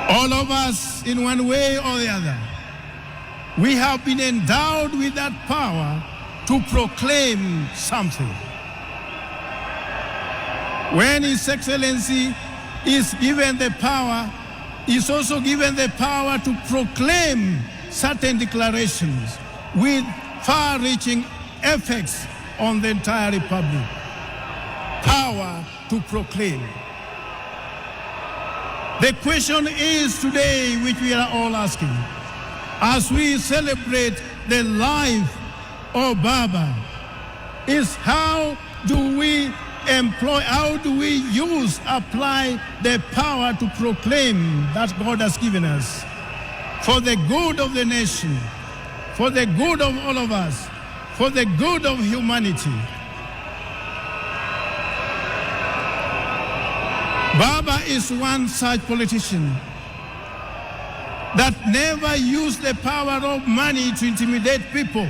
All of us, in one way or the other, we have been endowed with that power to proclaim something. When His Excellency is given the power, he's also given the power to proclaim certain declarations with far-reaching effects on the entire republic. Power to proclaim. The question is today, which we are all asking, as we celebrate the life of Baba, is how do we apply the power to proclaim that God has given us for the good of the nation, for the good of all of us, for the good of humanity. Baba is one such politician that never used the power of money to intimidate people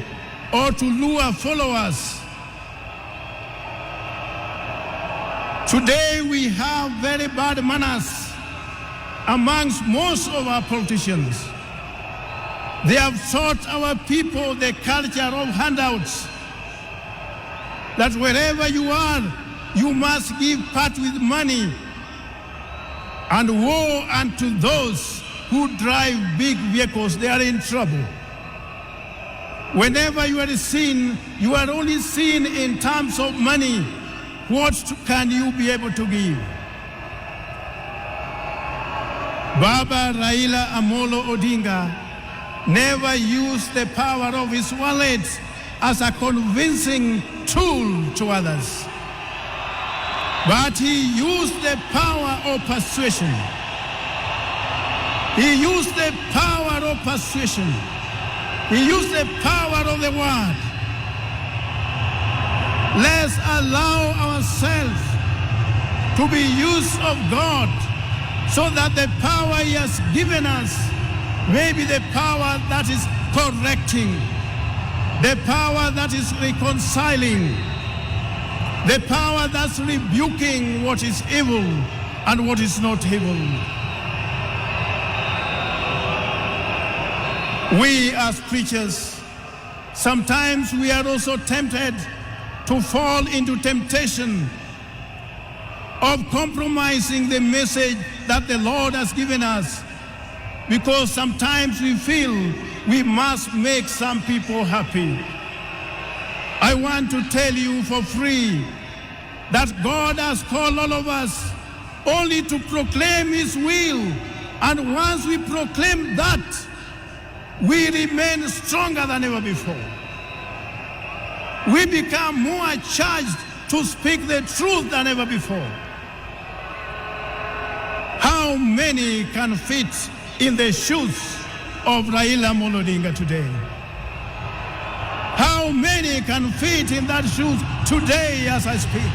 or to lure followers. Today we have very bad manners amongst most of our politicians. They have taught our people the culture of handouts, that wherever you are, you must give part with money, and woe unto those who drive big vehicles, they are in trouble. Whenever you are seen, you are only seen in terms of money. What can you be able to give? Baba Raila Amolo Odinga never used the power of his wallet as a convincing tool to others, but he used the power of persuasion. He used the power of persuasion. He used the power of the word. Let's allow ourselves to be used of God so that the power He has given us may be the power that is correcting, the power that is reconciling, the power that's rebuking what is evil and what is not evil. We as preachers, sometimes we are also tempted to fall into temptation of compromising the message that the Lord has given us, because sometimes we feel we must make some people happy. I want to tell you for free that God has called all of us only to proclaim His will, and once we proclaim that, we remain stronger than ever before. We become more charged to speak the truth than ever before. How many can fit in the shoes of Raila Amolo Odinga today? How many can fit in that shoes today as I speak?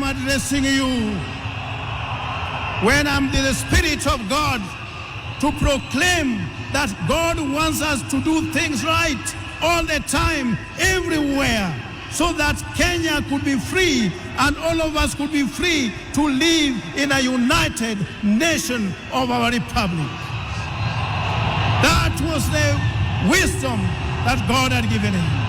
Addressing you when I'm in the Spirit of God to proclaim that God wants us to do things right all the time, everywhere, so that Kenya could be free and all of us could be free to live in a united nation of our republic. That was the wisdom that God had given him.